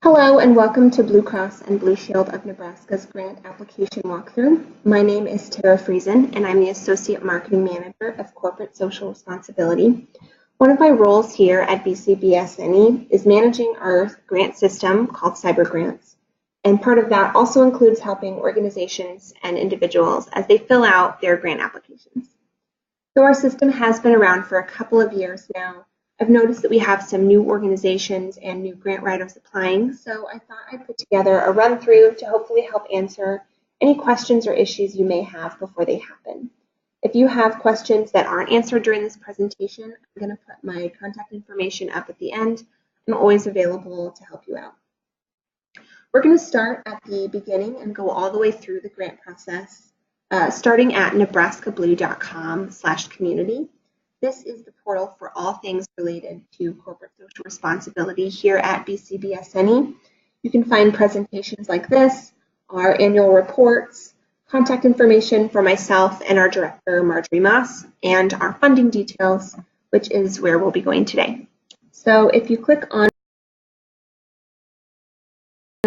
Hello and welcome to Blue Cross and Blue Shield of Nebraska's grant application walkthrough. My name is Tara Friesen and I'm the Associate Marketing Manager of Corporate Social Responsibility. One of my roles here at BCBSNE is managing our grant system called Cyber Grants. And part of that also includes helping organizations and individuals as they fill out their grant applications. Though our system has been around for a couple of years now, I've noticed that we have some new organizations and new grant writers applying, so I thought I'd put together a run-through to hopefully help answer any questions or issues you may have before they happen. If you have questions that aren't answered during this presentation, I'm going to put my contact information up at the end. I'm always available to help you out. We're going to start at the beginning and go all the way through the grant process, starting at nebraskablue.com/community. This is the portal for all things related to corporate social responsibility here at BCBSNE. You can find presentations like this, our annual reports, contact information for myself and our director, Marjorie Moss, and our funding details, which is where we'll be going today. So if you click on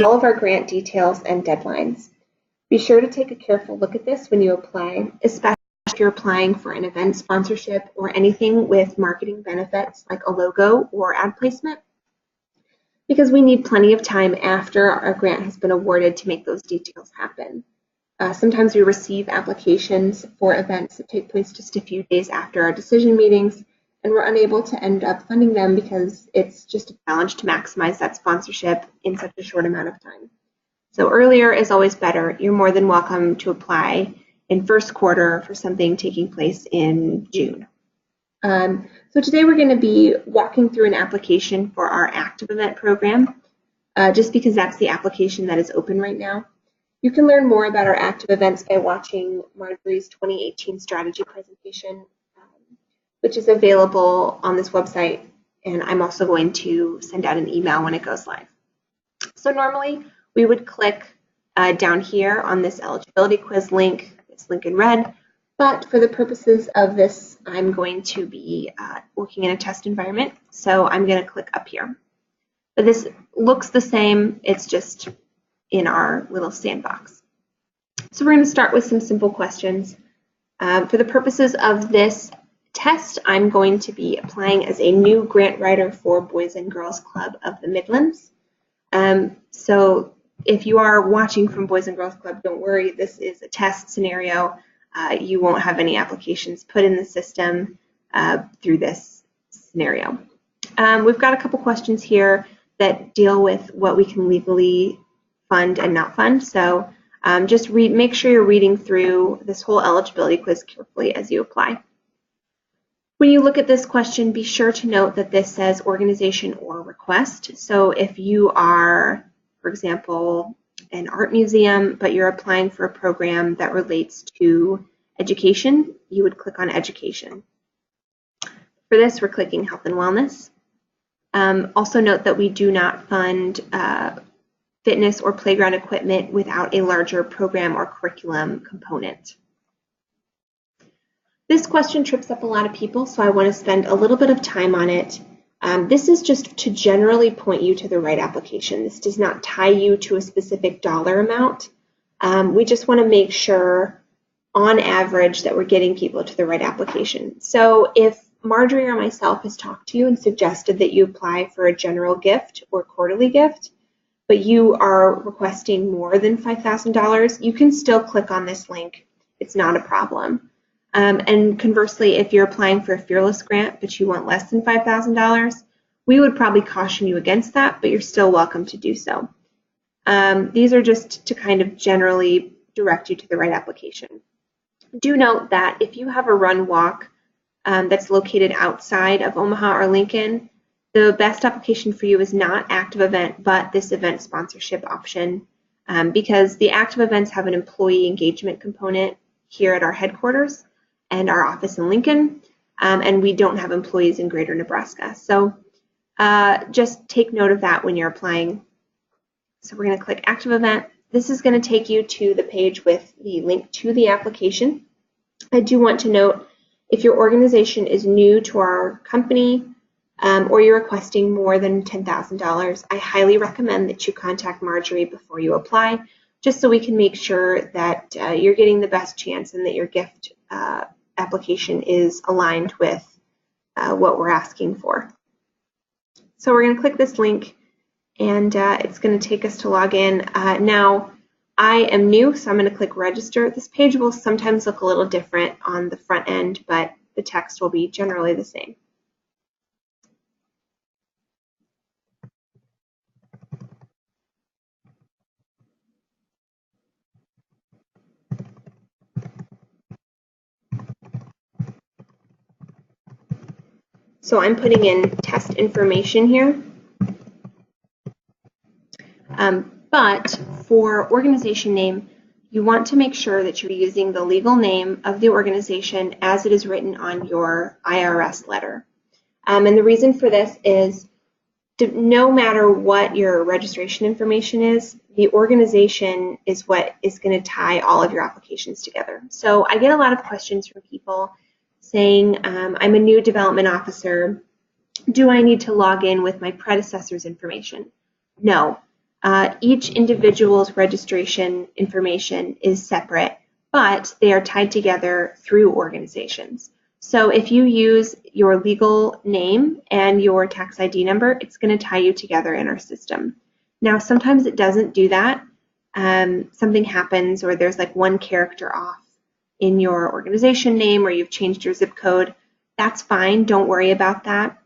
all of our grant details and deadlines, be sure to take a careful look at this when you apply, especially if you're applying for an event sponsorship or anything with marketing benefits like a logo or ad placement, because we need plenty of time after our grant has been awarded to make those details happen. Sometimes we receive applications for events that take place just a few days after our decision meetings, and we're unable to end up funding them because it's just a challenge to maximize that sponsorship in such a short amount of time. So earlier is always better. You're more than welcome to apply in first quarter for something taking place in June. So today we're going to be walking through an application for our active event program, just because that's the application that is open right now. You can learn more about our active events by watching Marjorie's 2018 strategy presentation, which is available on this website, and I'm also going to send out an email when it goes live. So normally we would click down here on this eligibility quiz link, this link in red, but for the purposes of this, I'm going to be working in a test environment, so I'm going to click up here. But this looks the same, it's just in our little sandbox. So we're going to start with some simple questions. For the purposes of this test, I'm going to be applying as a new grant writer for Boys and Girls Club of the Midlands. So if you are watching from Boys and Girls Club, don't worry, this is a test scenario. You won't have any applications put in the system through this scenario. We've got a couple questions here that deal with what we can legally fund and not fund. So just make sure you're reading through this whole eligibility quiz carefully as you apply. When you look at this question, be sure to note that this says organization or request. So if you are, for example, an art museum, but you're applying for a program that relates to education, you would click on education. For this, we're clicking health and wellness. Also note that we do not fund fitness or playground equipment without a larger program or curriculum component. This question trips up a lot of people, so I want to spend a little bit of time on it. This is just to generally point you to the right application. This does not tie you to a specific dollar amount. We just want to make sure, on average, that we're getting people to the right application. So if Marjorie or myself has talked to you and suggested that you apply for a general gift or quarterly gift, but you are requesting more than $5,000, you can still click on this link. It's not a problem. And conversely, if you're applying for a Fearless grant, but you want less than $5,000, we would probably caution you against that, but you're still welcome to do so. These are just to kind of generally direct you to the right application. Do note that if you have a run walk that's located outside of Omaha or Lincoln, the best application for you is not active event, but this event sponsorship option, because the active events have an employee engagement component here at our headquarters and our office in Lincoln, and we don't have employees in Greater Nebraska. So just take note of that when you're applying. So we're going to click active event. This is going to take you to the page with the link to the application. I do want to note, if your organization is new to our company, or you're requesting more than $10,000, I highly recommend that you contact Marjorie before you apply, just so we can make sure that you're getting the best chance and that your gift application is aligned with what we're asking for. So we're going to click this link, and it's going to take us to log in. Now, I am new, so I'm going to click register. This page will sometimes look a little different on the front end, but the text will be generally the same. So I'm putting in test information here. But for organization name, you want to make sure that you're using the legal name of the organization as it is written on your IRS letter. And the reason for this is no matter what your registration information is, the organization is what is going to tie all of your applications together. So I get a lot of questions from people saying, I'm a new development officer. Do I need to log in with my predecessor's information? No. Each individual's registration information is separate, but they are tied together through organizations. So if you use your legal name and your tax ID number, it's going to tie you together in our system. Now, sometimes it doesn't do that. Something happens, or there's like one character off in your organization name, or you've changed your zip code. That's fine. Don't worry about that.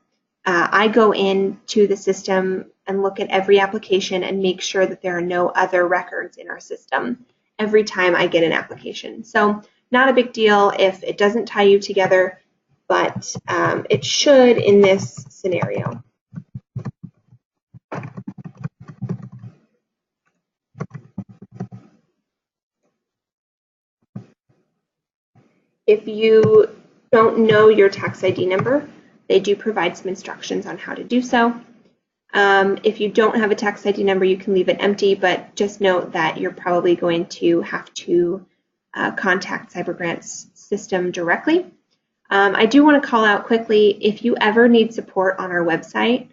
I go into the system and look at every application and make sure that there are no other records in our system every time I get an application. So not a big deal if it doesn't tie you together, but it should in this scenario. If you don't know your tax ID number, they do provide some instructions on how to do so. If you don't have a tax ID number, you can leave it empty, but just note that you're probably going to have to contact CyberGrant's system directly. I do want to call out quickly, if you ever need support on our website,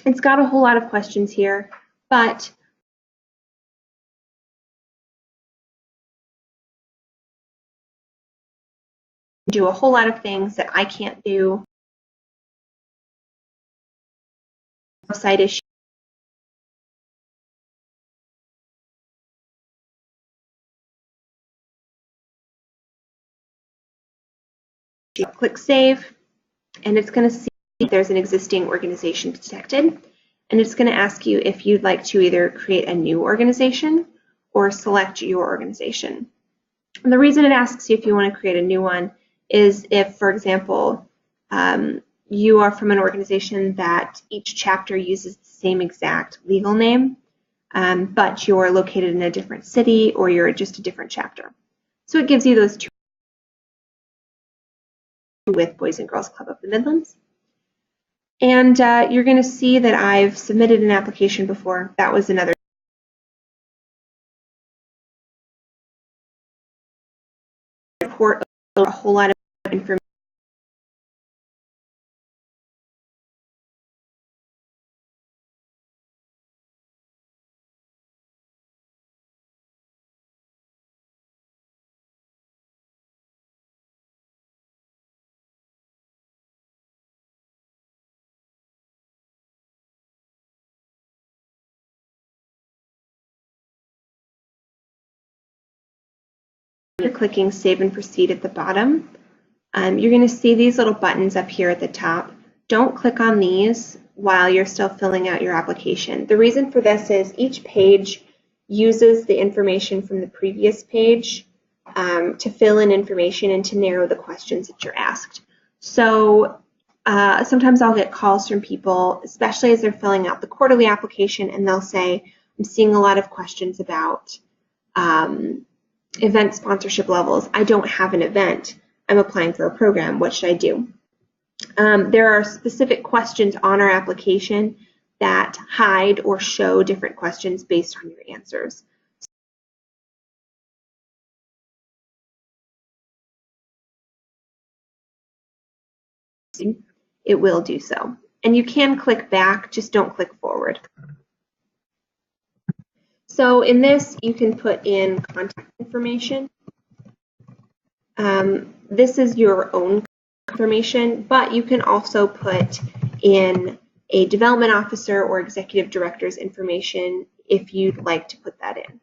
it's got a whole lot of questions here, but do a whole lot of things that I can't do. Website issue. Click Save, and it's going to see if there's an existing organization detected, and it's going to ask you if you'd like to either create a new organization or select your organization. And the reason it asks you if you want to create a new one is if, for example, you are from an organization that each chapter uses the same exact legal name, but you're located in a different city or you're just a different chapter. So it gives you those two with Boys and Girls Club of the Midlands. And you're going to see that I've submitted an application before. That was another report, a whole lot of information. You're clicking Save and Proceed at the bottom. You're going to see these little buttons up here at the top. Don't click on these while you're still filling out your application. The reason for this is each page uses the information from the previous page to fill in information and to narrow the questions that you're asked. So sometimes I'll get calls from people, especially as they're filling out the quarterly application, and they'll say, I'm seeing a lot of questions about event sponsorship levels. I don't have an event. I'm applying for a program. What should I do? There are specific questions on our application that hide or show different questions based on your answers. it will do so. And you can click back, just don't click forward. So in this, you can put in contact information. This is your own information, but you can also put in a development officer or executive director's information if you'd like to put that in.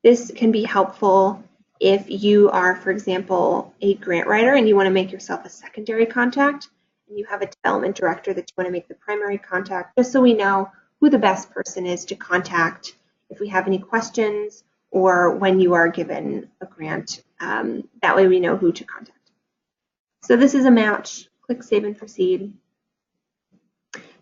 This can be helpful if you are, for example, a grant writer and you want to make yourself a secondary contact, and you have a development director that you want to make the primary contact, just so we know who the best person is to contact if we have any questions or when you are given a grant. That way we know who to contact. So this is a match. Click Save and Proceed.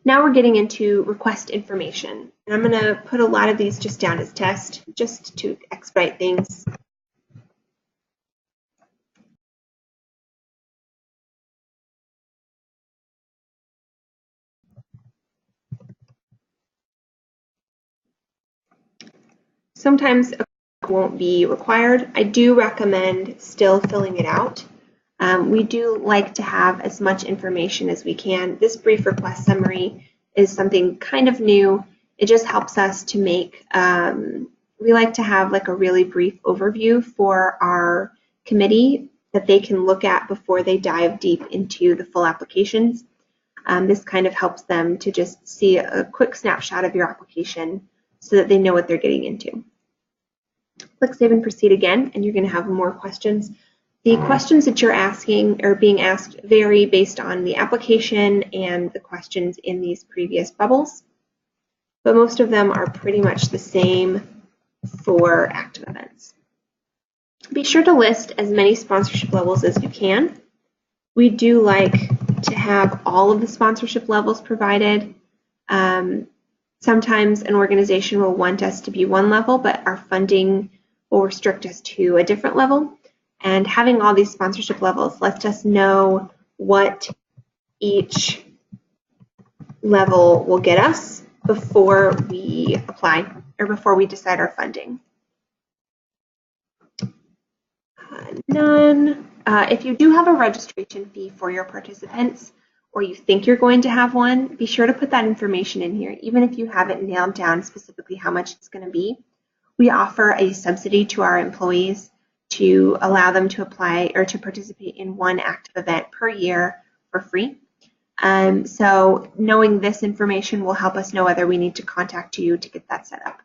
Now we're getting into request information. And I'm going to put a lot of these just down as test, just to expedite things. Sometimes a won't be required. I do recommend still filling it out. We do like to have as much information as we can. This brief request summary is something kind of new. It just helps us to make, we like to have like a really brief overview for our committee that they can look at before they dive deep into the full applications. This kind of helps them to just see a quick snapshot of your application so that they know what they're getting into. Click Save and Proceed again, and you're going to have more questions. The questions that you're asking or being asked vary based on the application and the questions in these previous bubbles, but most of them are pretty much the same for active events. Be sure to list as many sponsorship levels as you can. We do like to have all of the sponsorship levels provided. Sometimes an organization will want us to be one level, but our funding will restrict us to a different level. And having all these sponsorship levels lets us know what each level will get us before we apply or before we decide our funding. None. If you do have a registration fee for your participants, or you think you're going to have one, be sure to put that information in here, even if you haven't nailed down specifically how much it's going to be. We offer a subsidy to our employees to allow them to apply or to participate in one active event per year for free. So knowing this information will help us know whether we need to contact you to get that set up.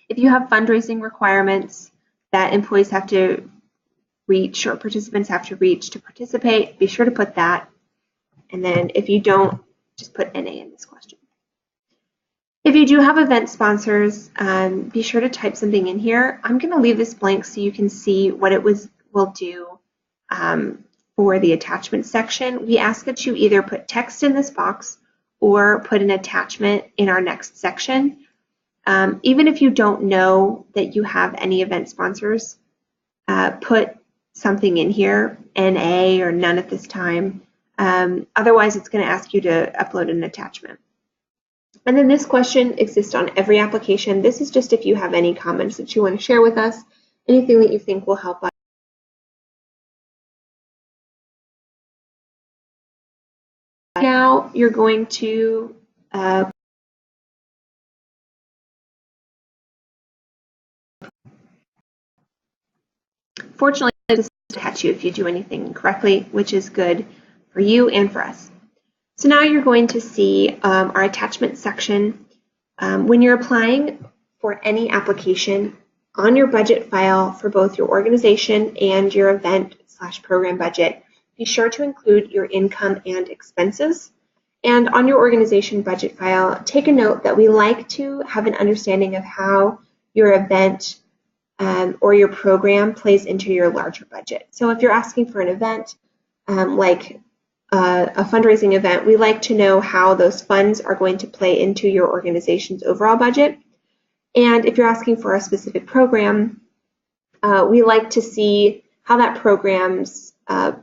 If you have fundraising requirements that employees have to reach or participants have to reach to participate, be sure to put that. And then if you don't, just put NA in this question. If you do have event sponsors, be sure to type something in here. I'm going to leave this blank so you can see what it will do for the attachment section. We ask that you either put text in this box or put an attachment in our next section. Even if you don't know that you have any event sponsors, put something in here, NA or none at this time. Otherwise, it's going to ask you to upload an attachment. And then this question exists on every application. This is just if you have any comments that you want to share with us, anything that you think will help us. Now you're going to fortunately, this will catch you if you do anything incorrectly, which is good for you and for us. So now you're going to see our attachment section. When you're applying for any application on your budget file for both your organization and your event/program budget, be sure to include your income and expenses. And on your organization budget file, take a note that we like to have an understanding of how your event or your program plays into your larger budget. So if you're asking for an event like a fundraising event, we like to know how those funds are going to play into your organization's overall budget. And if you're asking for a specific program, we like to see how that program's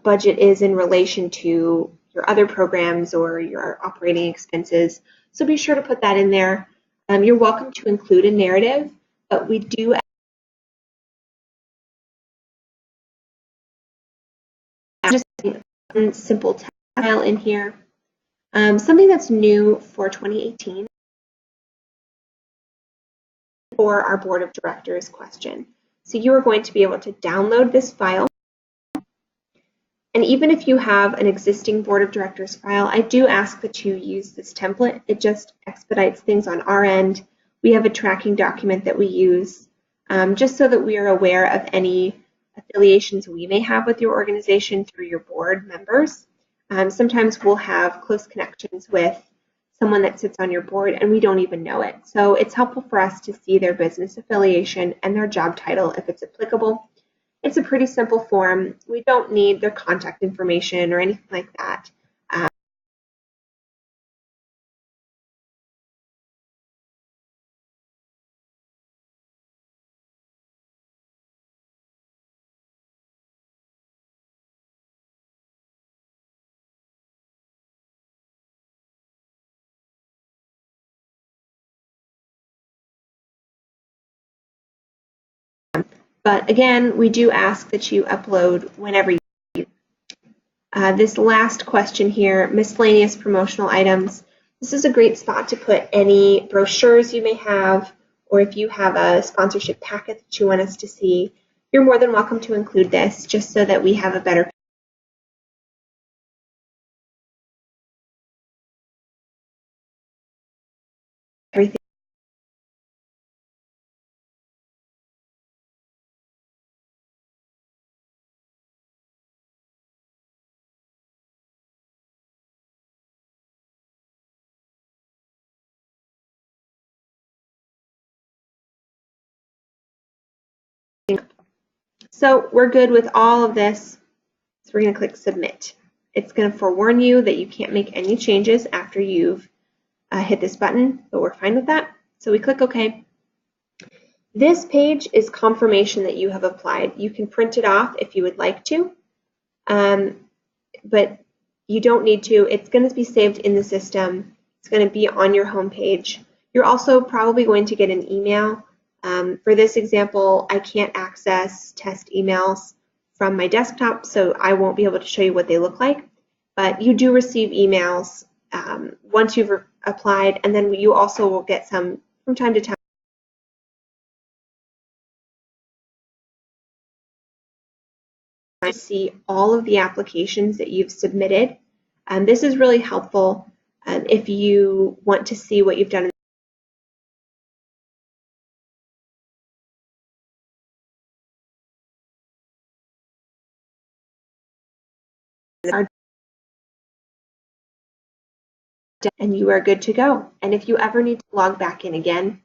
budget is in relation to your other programs or your operating expenses. So be sure to put that in there. You're welcome to include a narrative, but we do just simple text file in here. Something that's new for 2018 for our board of directors question. So you are going to be able to download this file. And even if you have an existing board of directors file, I do ask that you use this template. It just expedites things on our end. We have a tracking document that we use just so that we are aware of any affiliations we may have with your organization through your board members. Sometimes we'll have close connections with someone that sits on your board and we don't even know it. So it's helpful for us to see their business affiliation and their job title if it's applicable. It's a pretty simple form. We don't need their contact information or anything like that. But again, we do ask that you upload whenever you this last question here, miscellaneous promotional items. This is a great spot to put any brochures you may have, or if you have a sponsorship packet that you want us to see, you're more than welcome to include this just so that we have a better everything. So we're good with all of this. So we're going to click submit. It's going to forewarn you that you can't make any changes after you've hit this button, but we're fine with that. So we click OK. This page is confirmation that you have applied. You can print it off if you would like to, but you don't need to. It's going to be saved in the system. It's going to be on your home page. You're also probably going to get an email. For this example, I can't access test emails from my desktop, so I won't be able to show you what they look like. But you do receive emails once you've applied, and then you also will get some from time to time to see all of the applications that you've submitted. This is really helpful if you want to see what you've done. And you are good to go. And if you ever need to log back in again,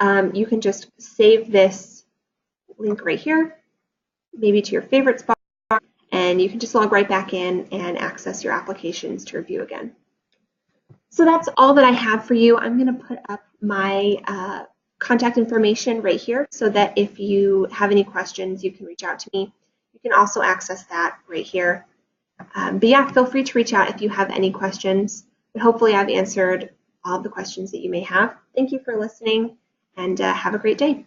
you can just save this link right here, maybe to your favorite spot, and you can just log right back in and access your applications to review again. So that's all that I have for you. I'm going to put up my contact information right here so that if you have any questions, you can reach out to me. You can also access that right here. But yeah, feel free to reach out if you have any questions. But hopefully I've answered all of the questions that you may have. Thank you for listening, and have a great day.